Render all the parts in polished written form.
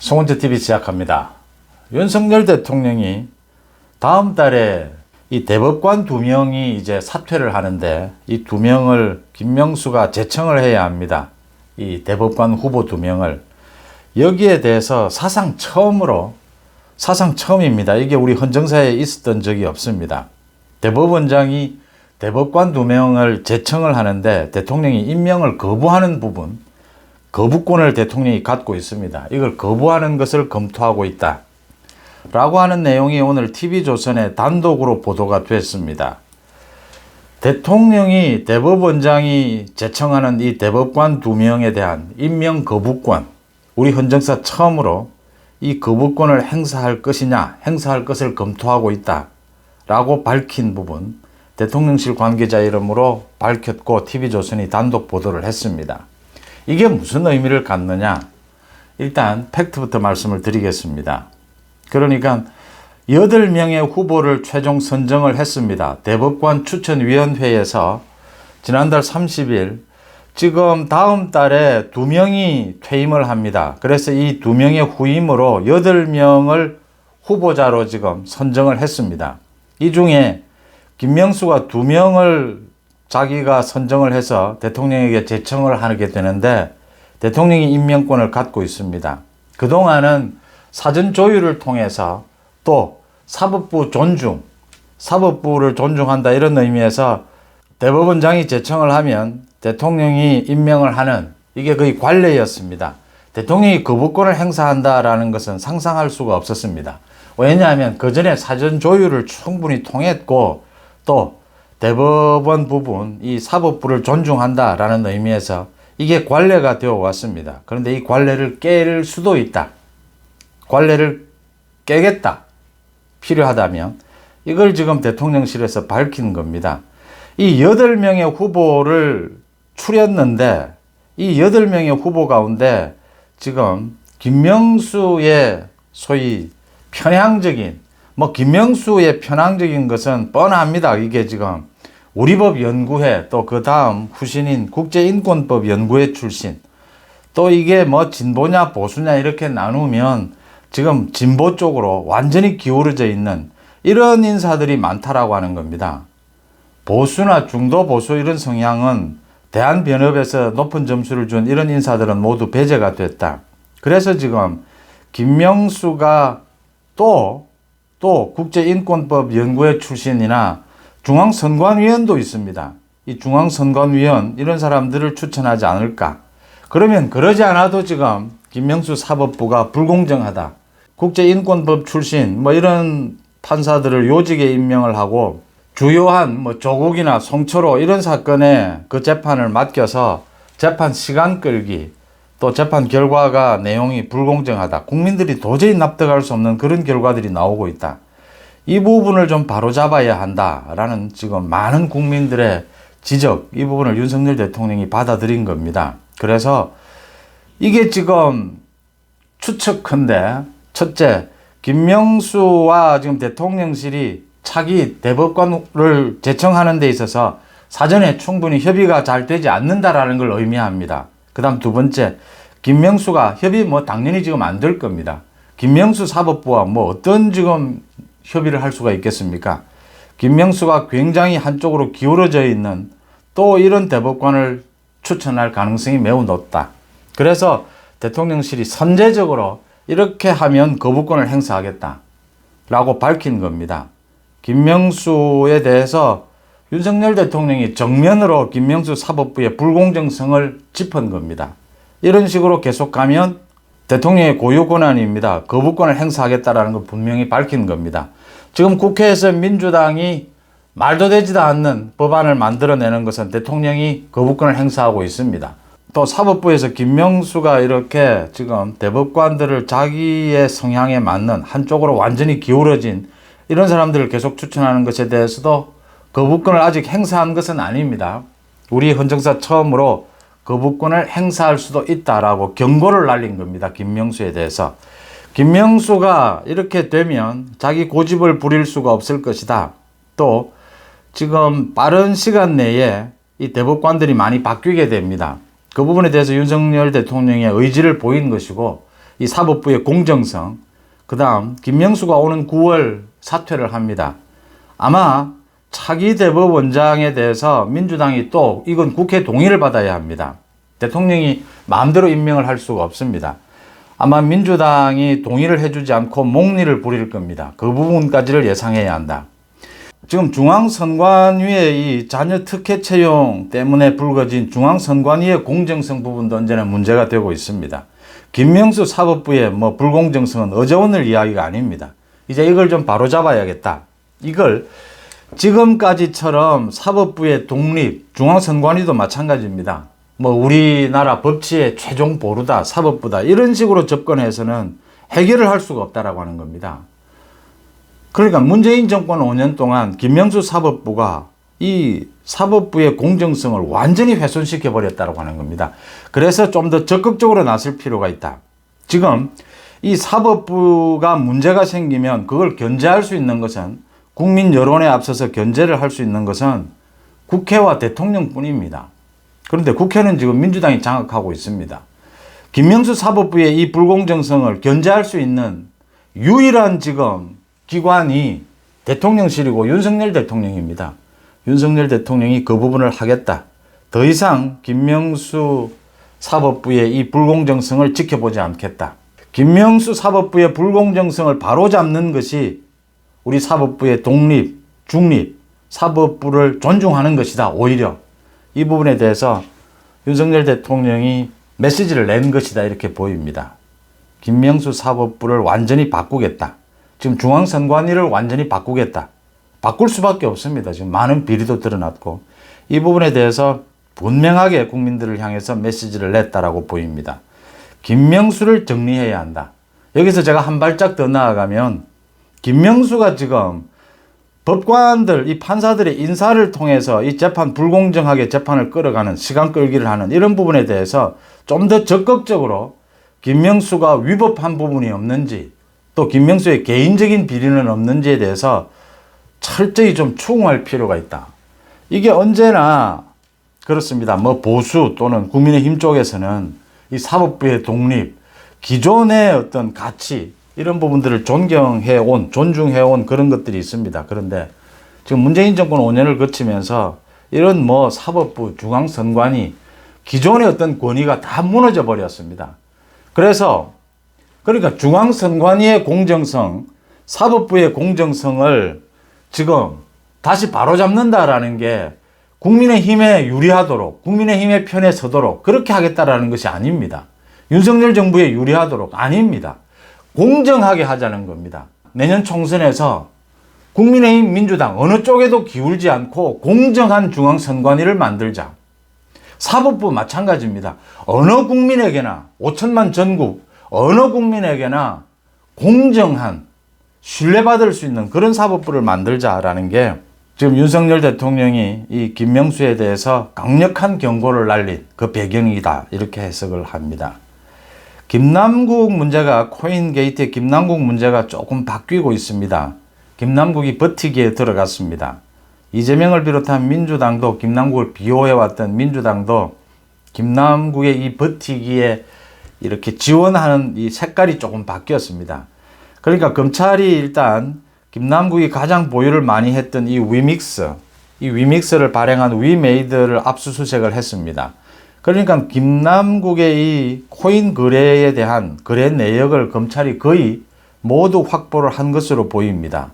송은재TV 시작합니다. 윤석열 대통령이 다음 달에 이 대법관 2명이 이제 사퇴를 하는데, 이 2명을 김명수가 제청을 해야 합니다. 이 대법관 후보 2명을. 여기에 대해서 사상 처음입니다. 이게 우리 헌정사에 있었던 적이 없습니다. 대법원장이 대법관 2명을 제청을 하는데 대통령이 임명을 거부하는 부분, 거부권을 대통령이 갖고 있습니다. 이걸 거부하는 것을 검토하고 있다 라고 하는 내용이 오늘 TV조선에 단독으로 보도가 됐습니다. 대통령이 대법원장이 제청하는 이 대법관 2명에 대한 임명 거부권, 우리 헌정사 처음으로 이 거부권을 행사할 것이냐, 행사할 것을 검토하고 있다 라고 밝힌 부분, 대통령실 관계자 이름으로 밝혔고 TV조선이 단독 보도를 했습니다. 이게 무슨 의미를 갖느냐? 일단 팩트부터 말씀을 드리겠습니다. 그러니까 8명의 후보를 최종 선정을 했습니다. 대법관 추천위원회에서 지난달 30일, 지금 다음 달에 2명이 퇴임을 합니다. 그래서 이 2명의 후임으로 8명을 후보자로 지금 선정을 했습니다. 이 중에 김명수가 2명을 자기가 선정을 해서 대통령에게 제청을 하게 되는데, 대통령이 임명권을 갖고 있습니다. 그동안은 사전 조율을 통해서 또 사법부 존중, 사법부를 존중한다 이런 의미에서 대법원장이 제청을 하면 대통령이 임명을 하는, 이게 거의 관례였습니다. 대통령이 거부권을 행사한다라는 것은 상상할 수가 없었습니다. 왜냐하면 그 전에 사전 조율을 충분히 통했고, 또 대법원 부분, 이 사법부를 존중한다라는 의미에서 이게 관례가 되어 왔습니다. 그런데 이 관례를 깰 수도 있다. 관례를 깨겠다. 필요하다면 이걸 지금 대통령실에서 밝힌 겁니다. 이 8명의 후보를 추렸는데, 이 8명의 후보 가운데 지금 김명수의 소위 편향적인, 김명수의 편향적인 것은 뻔합니다. 이게 지금 우리법연구회, 또 그 다음 후신인 국제인권법연구회 출신, 또 이게 진보냐 보수냐 이렇게 나누면 지금 진보 쪽으로 완전히 기울어져 있는 이런 인사들이 많다라고 하는 겁니다. 보수나 중도 보수 이런 성향은 대한변협에서 높은 점수를 준 이런 인사들은 모두 배제가 됐다. 그래서 지금 김명수가 또 국제인권법 연구회 출신이나 중앙선관위원도 있습니다. 이 중앙선관위원 이런 사람들을 추천하지 않을까. 그러면 그러지 않아도 지금 김명수 사법부가 불공정하다, 국제인권법 출신 이런 판사들을 요직에 임명을 하고 주요한 조국이나 송철호 이런 사건에 그 재판을 맡겨서 재판 시간 끌기, 또 재판 결과가 내용이 불공정하다, 국민들이 도저히 납득할 수 없는 그런 결과들이 나오고 있다. 이 부분을 좀 바로잡아야 한다라는 지금 많은 국민들의 지적, 이 부분을 윤석열 대통령이 받아들인 겁니다. 그래서 이게 지금 추측컨대, 첫째, 김명수와 지금 대통령실이 차기 대법관을 제청하는 데 있어서 사전에 충분히 협의가 잘 되지 않는다라는 걸 의미합니다. 그 다음 2번째, 김명수가 협의 당연히 지금 안 될 겁니다. 김명수 사법부와 어떤 지금 협의를 할 수가 있겠습니까? 김명수가 굉장히 한쪽으로 기울어져 있는 또 이런 대법관을 추천할 가능성이 매우 높다. 그래서 대통령실이 선제적으로 이렇게 하면 거부권을 행사하겠다 라고 밝힌 겁니다. 김명수에 대해서 윤석열 대통령이 정면으로 김명수 사법부의 불공정성을 짚은 겁니다. 이런 식으로 계속 가면 대통령의 고유 권한입니다. 거부권을 행사하겠다라는 걸 분명히 밝힌 겁니다. 지금 국회에서 민주당이 말도 되지도 않는 법안을 만들어내는 것은 대통령이 거부권을 행사하고 있습니다. 또 사법부에서 김명수가 이렇게 지금 대법관들을 자기의 성향에 맞는 한쪽으로 완전히 기울어진 이런 사람들을 계속 추천하는 것에 대해서도 거부권을 아직 행사한 것은 아닙니다. 우리 헌정사 처음으로 거부권을 행사할 수도 있다라고 경고를 날린 겁니다. 김명수에 대해서. 김명수가 이렇게 되면 자기 고집을 부릴 수가 없을 것이다. 또 지금 빠른 시간 내에 이 대법관들이 많이 바뀌게 됩니다. 그 부분에 대해서 윤석열 대통령의 의지를 보인 것이고, 이 사법부의 공정성, 그 다음 김명수가 오는 9월 사퇴를 합니다. 아마 차기 대법원장에 대해서 민주당이 또 이건 국회 동의를 받아야 합니다. 대통령이 마음대로 임명을 할 수가 없습니다. 아마 민주당이 동의를 해주지 않고 목리를 부릴 겁니다. 그 부분까지를 예상해야 한다. 지금 중앙선관위의 이 자녀 특혜 채용 때문에 불거진 중앙선관위의 공정성 부분도 언제나 문제가 되고 있습니다. 김명수 사법부의 불공정성은 어제 오늘 이야기가 아닙니다. 이제 이걸 좀 바로잡아야겠다. 이걸 지금까지처럼 사법부의 독립, 중앙선관위도 마찬가지입니다. 우리나라 법치의 최종 보루다, 사법부다, 이런 식으로 접근해서는 해결을 할 수가 없다라고 하는 겁니다. 그러니까 문재인 정권 5년 동안 김명수 사법부가 이 사법부의 공정성을 완전히 훼손시켜 버렸다고 하는 겁니다. 그래서 좀 더 적극적으로 나설 필요가 있다. 지금 이 사법부가 문제가 생기면 그걸 견제할 수 있는 것은, 국민 여론에 앞서서 견제를 할 수 있는 것은 국회와 대통령뿐입니다. 그런데 국회는 지금 민주당이 장악하고 있습니다. 김명수 사법부의 이 불공정성을 견제할 수 있는 유일한 지금 기관이 대통령실이고 윤석열 대통령입니다. 윤석열 대통령이 그 부분을 하겠다. 더 이상 김명수 사법부의 이 불공정성을 지켜보지 않겠다. 김명수 사법부의 불공정성을 바로잡는 것이 우리 사법부의 독립, 중립, 사법부를 존중하는 것이다. 오히려 이 부분에 대해서 윤석열 대통령이 메시지를 낸 것이다. 이렇게 보입니다. 김명수 사법부를 완전히 바꾸겠다. 지금 중앙선관위를 완전히 바꾸겠다. 바꿀 수밖에 없습니다. 지금 많은 비리도 드러났고, 이 부분에 대해서 분명하게 국민들을 향해서 메시지를 냈다라고 보입니다. 김명수를 정리해야 한다. 여기서 제가 한 발짝 더 나아가면 김명수가 지금 법관들, 이 판사들의 인사를 통해서 이 재판 불공정하게 재판을 끌어가는, 시간 끌기를 하는 이런 부분에 대해서 좀 더 적극적으로 김명수가 위법한 부분이 없는지, 또 김명수의 개인적인 비리는 없는지에 대해서 철저히 좀 추궁할 필요가 있다. 이게 언제나 그렇습니다. 보수 또는 국민의힘 쪽에서는 이 사법부의 독립, 기존의 어떤 가치, 이런 부분들을 존중해온 그런 것들이 있습니다. 그런데 지금 문재인 정권 5년을 거치면서 이런 사법부, 중앙선관위, 기존의 어떤 권위가 다 무너져 버렸습니다. 그러니까 중앙선관위의 공정성, 사법부의 공정성을 지금 다시 바로잡는다라는 게 국민의힘에 유리하도록, 국민의힘의 편에 서도록 그렇게 하겠다라는 것이 아닙니다. 윤석열 정부에 유리하도록 아닙니다. 공정하게 하자는 겁니다. 내년 총선에서 국민의힘, 민주당 어느 쪽에도 기울지 않고 공정한 중앙선관위를 만들자. 사법부 마찬가지입니다. 어느 국민에게나, 5천만 전국 어느 국민에게나 공정한, 신뢰받을 수 있는 그런 사법부를 만들자라는 게 지금 윤석열 대통령이 이 김명수에 대해서 강력한 경고를 날린 그 배경이다. 이렇게 해석을 합니다. 김남국 문제가, 코인게이트의 김남국 문제가 조금 바뀌고 있습니다. 김남국이 버티기에 들어갔습니다. 이재명을 비롯한 민주당도, 김남국을 비호해왔던 민주당도 김남국의 이 버티기에 이렇게 지원하는 이 색깔이 조금 바뀌었습니다. 그러니까 검찰이 일단 김남국이 가장 보유를 많이 했던 이 위믹스를 발행한 위메이드를 압수수색을 했습니다. 그러니까 김남국의 이 코인 거래에 대한 거래 내역을 검찰이 거의 모두 확보를 한 것으로 보입니다.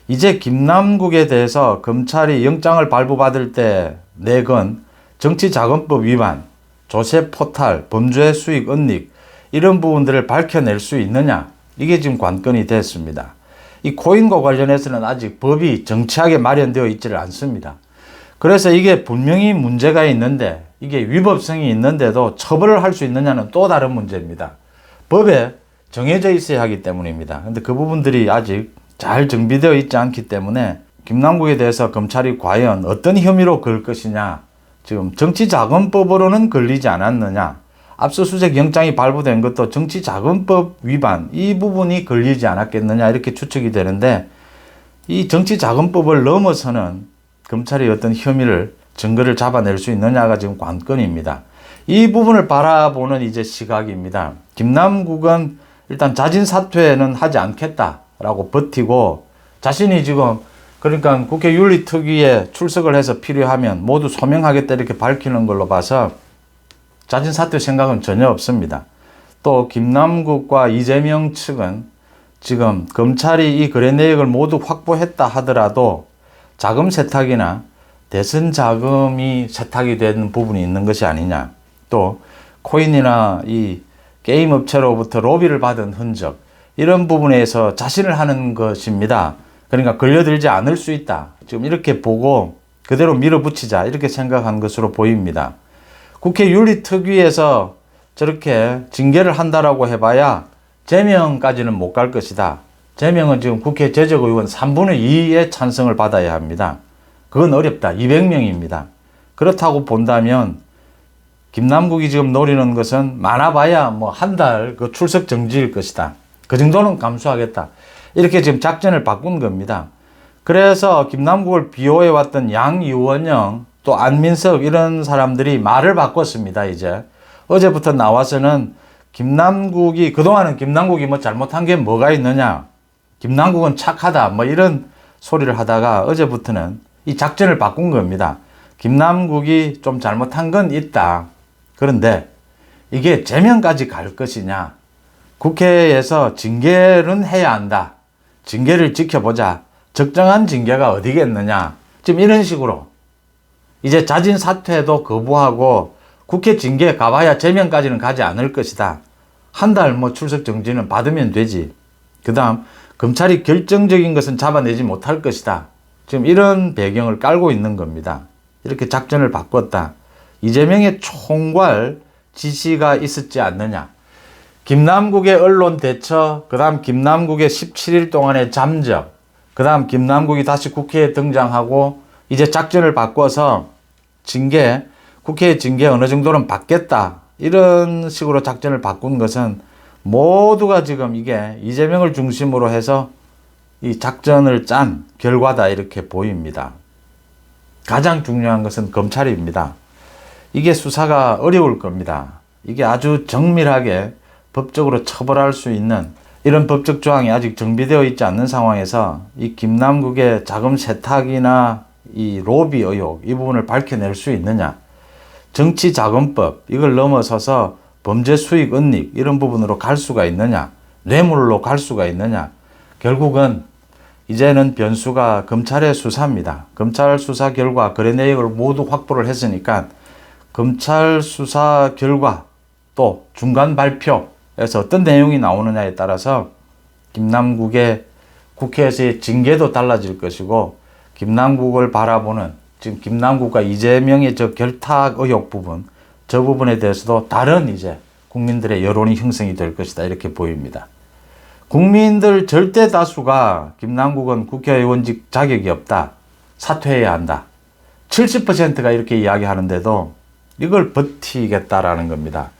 이제 김남국에 대해서 검찰이 영장을 발부받을 때 내건 정치자금법 위반, 조세 포탈, 범죄 수익 은닉, 이런 부분들을 밝혀낼 수 있느냐, 이게 지금 관건이 됐습니다. 이 코인과 관련해서는 아직 법이 정치하게 마련되어 있지를 않습니다. 그래서 이게 분명히 문제가 있는데, 이게 위법성이 있는데도 처벌을 할 수 있느냐는 또 다른 문제입니다. 법에 정해져 있어야 하기 때문입니다. 그런데 그 부분들이 아직 잘 정비되어 있지 않기 때문에 김남국에 대해서 검찰이 과연 어떤 혐의로 걸 것이냐, 지금 정치자금법으로는 걸리지 않았느냐, 압수수색 영장이 발부된 것도 정치자금법 위반, 이 부분이 걸리지 않았겠느냐, 이렇게 추측이 되는데, 이 정치자금법을 넘어서는 검찰이 어떤 혐의를, 증거를 잡아낼 수 있느냐가 지금 관건입니다. 이 부분을 바라보는 이제 시각입니다. 김남국은 일단 자진 사퇴는 하지 않겠다라고 버티고 자신이 지금 그러니까 국회 윤리특위에 출석을 해서 필요하면 모두 소명하겠다 이렇게 밝히는 걸로 봐서 자진 사퇴 생각은 전혀 없습니다. 또 김남국과 이재명 측은 지금 검찰이 이 거래 내역을 모두 확보했다 하더라도 자금 세탁이나 대선 자금이 세탁이 되는 부분이 있는 것이 아니냐. 또 코인이나 이 게임 업체로부터 로비를 받은 흔적 이런 부분에서 자신을 하는 것입니다. 그러니까 걸려들지 않을 수 있다. 지금 이렇게 보고 그대로 밀어붙이자 이렇게 생각한 것으로 보입니다. 국회 윤리특위에서 저렇게 징계를 한다라고 해봐야 제명까지는 못 갈 것이다. 제명은 지금 국회 제적의원 3분의 2의 찬성을 받아야 합니다. 그건 어렵다. 200명입니다. 그렇다고 본다면 김남국이 지금 노리는 것은 많아봐야 뭐 한 달 그 출석 정지일 것이다. 그 정도는 감수하겠다. 이렇게 지금 작전을 바꾼 겁니다. 그래서 김남국을 비호해왔던 양유원영 또 안민석 이런 사람들이 말을 바꿨습니다. 이제 어제부터 나와서는 김남국이 그동안은 김남국이 뭐 잘못한 게 뭐가 있느냐, 김남국은 착하다 뭐 이런 소리를 하다가 어제부터는 이 작전을 바꾼 겁니다. 김남국이 좀 잘못한 건 있다. 그런데 이게 제명까지 갈 것이냐, 국회에서 징계는 해야 한다. 징계를 지켜보자. 적정한 징계가 어디겠느냐. 지금 이런 식으로 이제 자진 사퇴도 거부하고 국회 징계에 가봐야 제명까지는 가지 않을 것이다. 한 달 뭐 출석 정지는 받으면 되지. 그 다음 검찰이 결정적인 것은 잡아내지 못할 것이다. 지금 이런 배경을 깔고 있는 겁니다. 이렇게 작전을 바꿨다. 이재명의 총괄 지시가 있었지 않느냐. 김남국의 언론 대처, 그 다음 김남국의 17일 동안의 잠적, 그 다음 김남국이 다시 국회에 등장하고 이제 작전을 바꿔서 징계, 국회의 징계 어느 정도는 받겠다. 이런 식으로 작전을 바꾼 것은 모두가 지금 이게 이재명을 중심으로 해서 이 작전을 짠 결과다 이렇게 보입니다. 가장 중요한 것은 검찰입니다. 이게 수사가 어려울 겁니다. 이게 아주 정밀하게 법적으로 처벌할 수 있는 이런 법적 조항이 아직 정비되어 있지 않는 상황에서 이 김남국의 자금 세탁이나 이 로비 의혹 이 부분을 밝혀낼 수 있느냐. 정치자금법 이걸 넘어서서 범죄 수익 은닉 이런 부분으로 갈 수가 있느냐. 뇌물로 갈 수가 있느냐. 결국은 이제는 변수가 검찰의 수사입니다. 검찰 수사 결과 거래 내역을 모두 확보를 했으니까 검찰 수사 결과 또 중간 발표에서 어떤 내용이 나오느냐에 따라서 김남국의 국회에서의 징계도 달라질 것이고 김남국을 바라보는 지금 김남국과 이재명의 저 결탁 의혹 부분 저 부분에 대해서도 다른 이제 국민들의 여론이 형성이 될 것이다 이렇게 보입니다. 국민들 절대 다수가 김남국은 국회의원직 자격이 없다. 사퇴해야 한다. 70%가 이렇게 이야기하는데도 이걸 버티겠다라는 겁니다.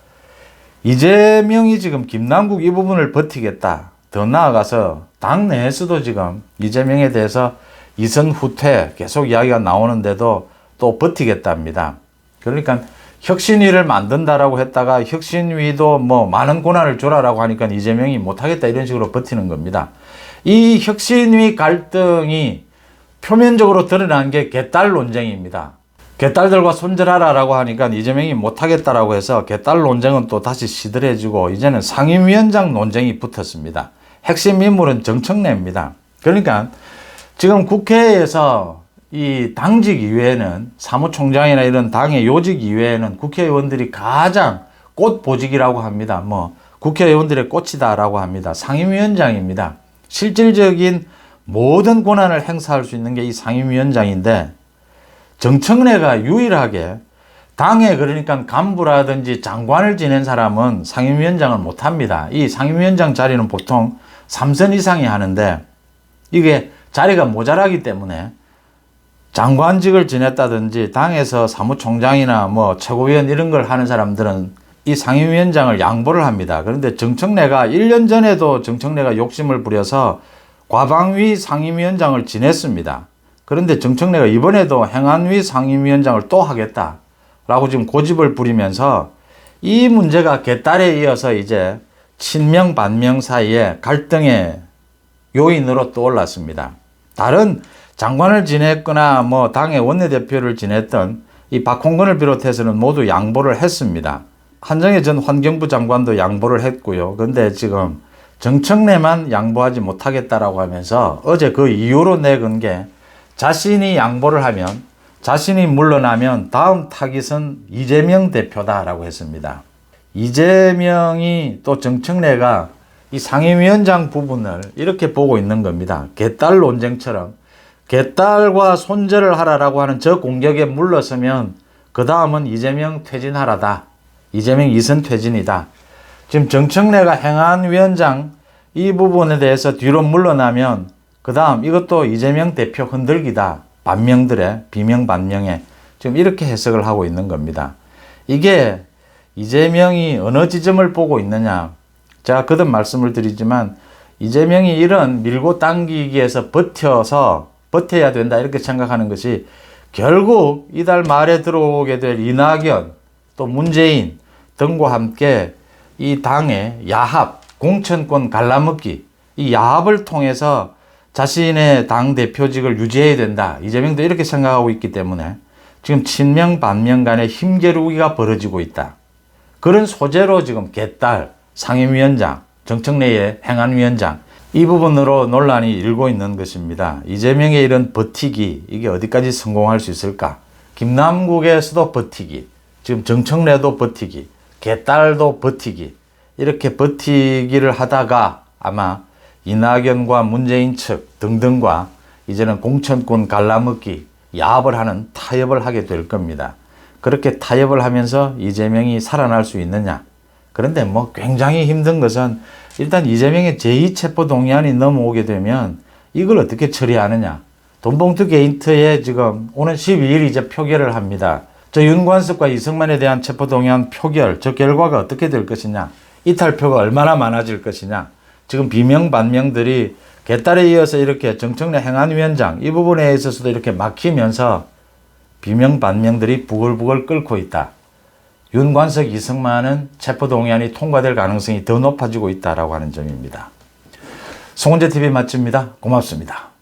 이재명이 지금 김남국 이 부분을 버티겠다. 더 나아가서 당 내에서도 지금 이재명에 대해서 이선 후퇴 계속 이야기가 나오는데도 또 버티겠답니다. 그러니까 혁신위를 만든다라고 했다가 혁신위도 뭐 많은 권한을 줘라라고 하니까 이재명이 못하겠다 이런 식으로 버티는 겁니다. 이 혁신위 갈등이 표면적으로 드러난 게 개딸 논쟁입니다. 개딸들과 손절하라라고 하니까 이재명이 못하겠다라고 해서 개딸 논쟁은 또 다시 시들해지고 이제는 상임위원장 논쟁이 붙었습니다. 핵심 인물은 정청래입니다. 그러니까 지금 국회에서 이 당직 이외에는 사무총장이나 이런 당의 요직 이외에는 국회의원들이 가장 꽃보직이라고 합니다. 뭐 국회의원들의 꽃이다라고 합니다. 상임위원장입니다. 실질적인 모든 권한을 행사할 수 있는 게 이 상임위원장인데 정청래가 유일하게 당에 그러니까 간부라든지 장관을 지낸 사람은 상임위원장을 못합니다. 이 상임위원장 자리는 보통 3선 이상이 하는데 이게 자리가 모자라기 때문에 장관직을 지냈다든지 당에서 사무총장이나 뭐 최고위원 이런 걸 하는 사람들은 이 상임위원장을 양보를 합니다. 그런데 정청래가 1년 전에도 정청래가 욕심을 부려서 과방위 상임위원장을 지냈습니다. 그런데 정청래가 이번에도 행안위 상임위원장을 또 하겠다라고 지금 고집을 부리면서 이 문제가 개딸에 이어서 이제 친명 반명 사이에 갈등의 요인으로 떠올랐습니다. 다른 장관을 지냈거나 뭐 당의 원내대표를 지냈던 이 박홍근을 비롯해서는 모두 양보를 했습니다. 한정혜 전 환경부 장관도 양보를 했고요. 근데 지금 정청래만 양보하지 못하겠다라고 하면서 어제 그 이유로 내건 게 자신이 양보를 하면, 자신이 물러나면 다음 타깃은 이재명 대표다라고 했습니다. 이재명이 또 정청래가 이 상임위원장 부분을 이렇게 보고 있는 겁니다. 개딸 논쟁처럼 개딸과 손절을 하라라고 하는 저 공격에 물러서면 그 다음은 이재명 퇴진하라다. 이재명 이선 퇴진이다. 지금 정청래가 행안위원장 이 부분에 대해서 뒤로 물러나면 그 다음 이것도 이재명 대표 흔들기다. 반명들의 비명 반명에 지금 이렇게 해석을 하고 있는 겁니다. 이게 이재명이 어느 지점을 보고 있느냐. 제가 거듭 말씀을 드리지만 이재명이 이런 밀고 당기기에서 버텨야 된다 이렇게 생각하는 것이 결국 이달 말에 들어오게 될 이낙연 또 문재인 등과 함께 이 당의 야합, 공천권 갈라먹기 이 야합을 통해서 자신의 당 대표직을 유지해야 된다. 이재명도 이렇게 생각하고 있기 때문에 지금 친명 반명 간의 힘겨루기가 벌어지고 있다. 그런 소재로 지금 개딸, 상임위원장, 정청래의 행안위원장 이 부분으로 논란이 일고 있는 것입니다. 이재명의 이런 버티기 이게 어디까지 성공할 수 있을까? 김남국에서도 버티기, 지금 정청래도 버티기, 개딸도 버티기 이렇게 버티기를 하다가 아마 이낙연과 문재인 측 등등과 이제는 공천권 갈라먹기 야합을 하는 타협을 하게 될 겁니다. 그렇게 타협을 하면서 이재명이 살아날 수 있느냐? 그런데 뭐 굉장히 힘든 것은 일단 이재명의 제2체포동의안이 넘어오게 되면 이걸 어떻게 처리하느냐. 돈봉투 게이트에 지금 오는 12일 이제 표결을 합니다. 저 윤관석과 이승만에 대한 체포동의안 표결, 저 결과가 어떻게 될 것이냐. 이탈표가 얼마나 많아질 것이냐. 지금 비명 반명들이 개딸에 이어서 이렇게 정청래 행안위원장 이 부분에 있어서도 이렇게 막히면서 비명 반명들이 부글부글 끓고 있다. 윤관석, 이승만은 체포동의안이 통과될 가능성이 더 높아지고 있다라고 하는 점입니다. 송은재TV 마칩니다. 고맙습니다.